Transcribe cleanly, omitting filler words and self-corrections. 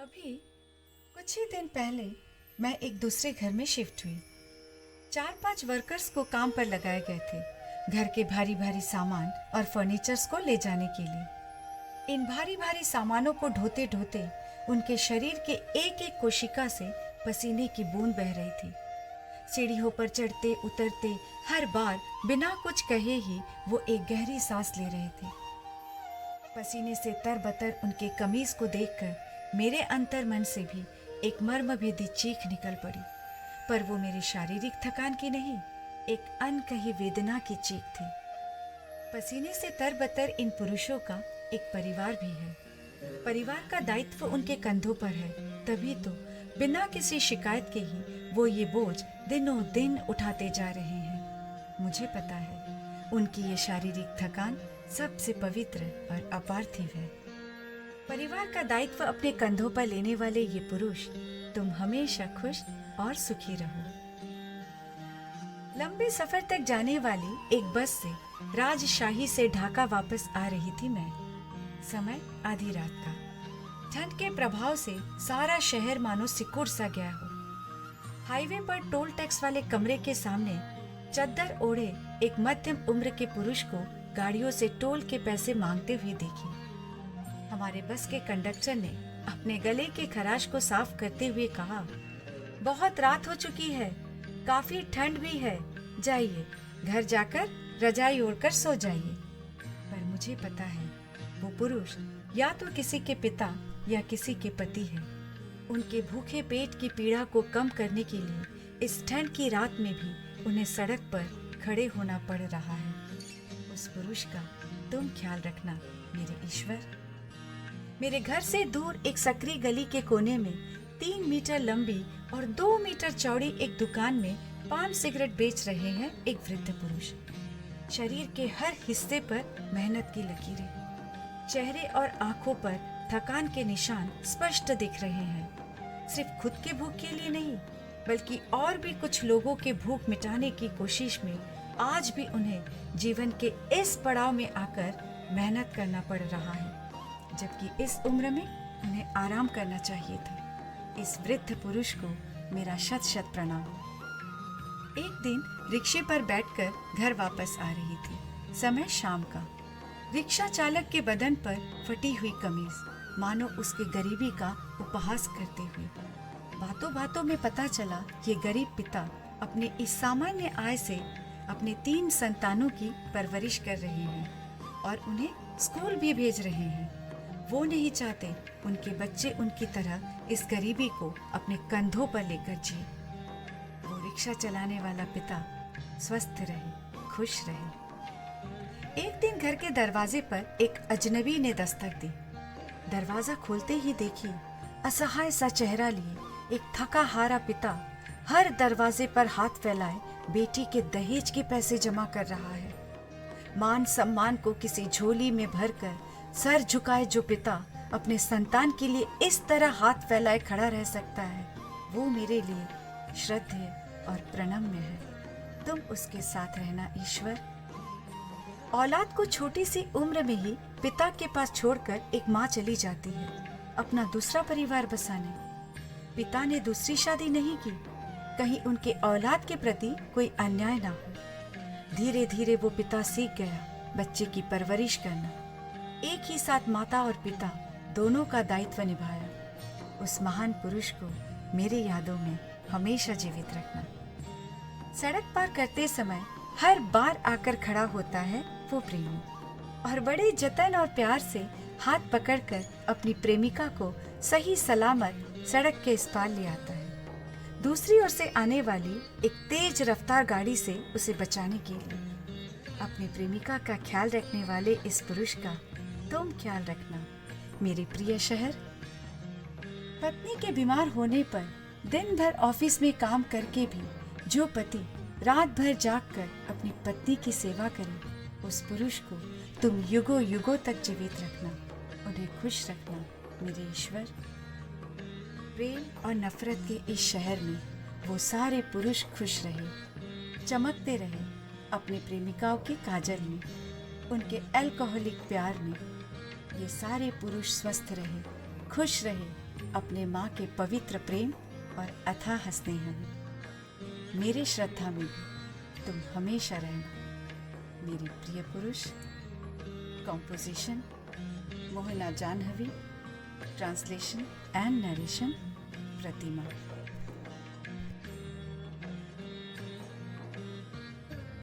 अभी कुछ ही दिन पहले मैं एक दूसरे घर में शिफ्ट हुई। 4-5 वर्कर्स को काम पर लगाए गए थे, घर के भारी भारी सामान और फर्नीचर्स को ले जाने के लिए। इन भारी भारी सामानों को ढोते ढोते उनके शरीर के एक एक कोशिका से पसीने की बूंद बह रही थी। सीढ़ियों पर चढ़ते उतरते हर बार बिना कुछ कहे ही वो एक गहरी सांस ले रहे थे। पसीने से तरबतर उनके कमीज को देखकर मेरे अंतर मन से भी एक मर्मभेदी चीख निकल पड़ी। पर वो मेरी शारीरिक थकान की नहीं, एक अनकही वेदना की चीख थी। पसीने से तरबतर इन पुरुषों का एक परिवार भी है। परिवार का दायित्व उनके कंधों पर है, तभी तो बिना किसी शिकायत के ही वो ये बोझ दिनों दिन उठाते जा रहे हैं। मुझे पता है उनकी ये शारीरिक थकान सबसे पवित्र और अपार्थिव है। परिवार का दायित्व अपने कंधों पर लेने वाले ये पुरुष, तुम हमेशा खुश और सुखी रहो। लंबे सफर तक जाने वाली एक बस से राजशाही से ढाका वापस आ रही थी मैं। समय आधी रात का। ठंड के प्रभाव से सारा शहर मानो सिकुड़ सा गया हो। हाईवे पर टोल टैक्स वाले कमरे के सामने चद्दर ओढ़े एक मध्यम उम्र के पुरुष को गाड़ियों से टोल के पैसे मांगते हुए देखी। हमारे बस के कंडक्टर ने अपने गले के खराश को साफ करते हुए कहा, बहुत रात हो चुकी है, काफी ठंड भी है, जाइए घर जाकर रजाई ओढ़कर सो जाइए। पर मुझे पता है वो पुरुष या तो किसी के पिता या किसी के पति है। उनके भूखे पेट की पीड़ा को कम करने के लिए इस ठंड की रात में भी उन्हें सड़क पर खड़े होना पड़ रहा है। उस पुरुष का तुम ख्याल रखना मेरे ईश्वर। मेरे घर से दूर एक सकरी गली के कोने में 3 मीटर लंबी और 2 मीटर चौड़ी एक दुकान में पान सिगरेट बेच रहे हैं एक वृद्ध पुरुष। शरीर के हर हिस्से पर मेहनत की लकीरें, चेहरे और आंखों पर थकान के निशान स्पष्ट दिख रहे हैं। सिर्फ खुद के भूख के लिए नहीं, बल्कि और भी कुछ लोगों के भूख मिटाने की कोशिश में आज भी उन्हें जीवन के इस पड़ाव में आकर मेहनत करना पड़ रहा है, जबकि इस उम्र में उन्हें आराम करना चाहिए था। इस वृद्ध पुरुष को मेरा शत शत प्रणाम। एक दिन रिक्शे पर बैठकर घर वापस आ रही थी। समय शाम का। रिक्शा चालक के बदन पर फटी हुई कमीज मानो उसके गरीबी का उपहास करते हुए। बातों बातों में पता चला ये गरीब पिता अपने इस सामान्य आय से अपने 3 संतानों की परवरिश कर रहे हैं और उन्हें स्कूल भी भेज रहे हैं। वो नहीं चाहते उनके बच्चे उनकी तरह इस गरीबी को अपने कंधों पर लेकर जिए। वो रिक्शा चलाने वाला पिता स्वस्थ रहे, खुश रहे। एक दिन घर के दरवाजे पर एक अजनबी ने दस्तक दी। दरवाजा खोलते ही देखी असहाय सा चेहरा लिए एक थका हारा पिता हर दरवाजे पर हाथ फैलाए बेटी के दहेज के पैसे जमा कर रहा है। मान सम्मान को किसी झोली में भरकर सर झुकाए जो पिता अपने संतान के लिए इस तरह हाथ फैलाए खड़ा रह सकता है, वो मेरे लिए श्रद्धेय और प्रणम्य है। तुम उसके साथ रहना ईश्वर। औलाद को छोटी सी उम्र में ही पिता के पास छोड़कर एक माँ चली जाती है अपना दूसरा परिवार बसाने। पिता ने दूसरी शादी नहीं की, कहीं उनके औलाद के प्रति कोई अन्याय ना हो। धीरे धीरे वो पिता सीख गया बच्चे की परवरिश करना। एक ही साथ माता और पिता दोनों का दायित्व निभाया। उस महान पुरुष को मेरी यादों में हमेशा जीवित रखना। सड़क पार करते समय हर बार आकर खड़ा होता है वो प्रेमी और बड़े जतन और प्यार से हाथ पकड़कर अपनी प्रेमिका को सही सलामत सड़क के इस पार ले आता है, दूसरी ओर से आने वाली एक तेज रफ्तार गाड़ी से उसे बचाने के लिए। अपनी प्रेमिका का ख्याल रखने वाले इस पुरुष का तुम ख्याल रखना मेरे प्रिय शहर। पत्नी के बीमार होने पर दिन भर ऑफिस में काम करके भी जो पति रात भर जागकर अपनी पत्नी की सेवा करे, उस पुरुष को तुम युगों युगों तक जीवित रखना, उन्हें खुश रखना मेरे ईश्वर। प्रेम और नफरत के इस शहर में वो सारे पुरुष खुश रहे, चमकते रहे अपनी प्रेमिकाओं के काजल में, उनके अल्कोहलिक प्यार में। ये सारे पुरुष स्वस्थ रहे, खुश रहे, अपने माँ के पवित्र प्रेम और अथाह स्नेह में। मेरे श्रद्धा में भी तुम हमेशा रहना मेरे प्रिय पुरुष। Composition Mohana Jahnavi, translation and narration Pratima.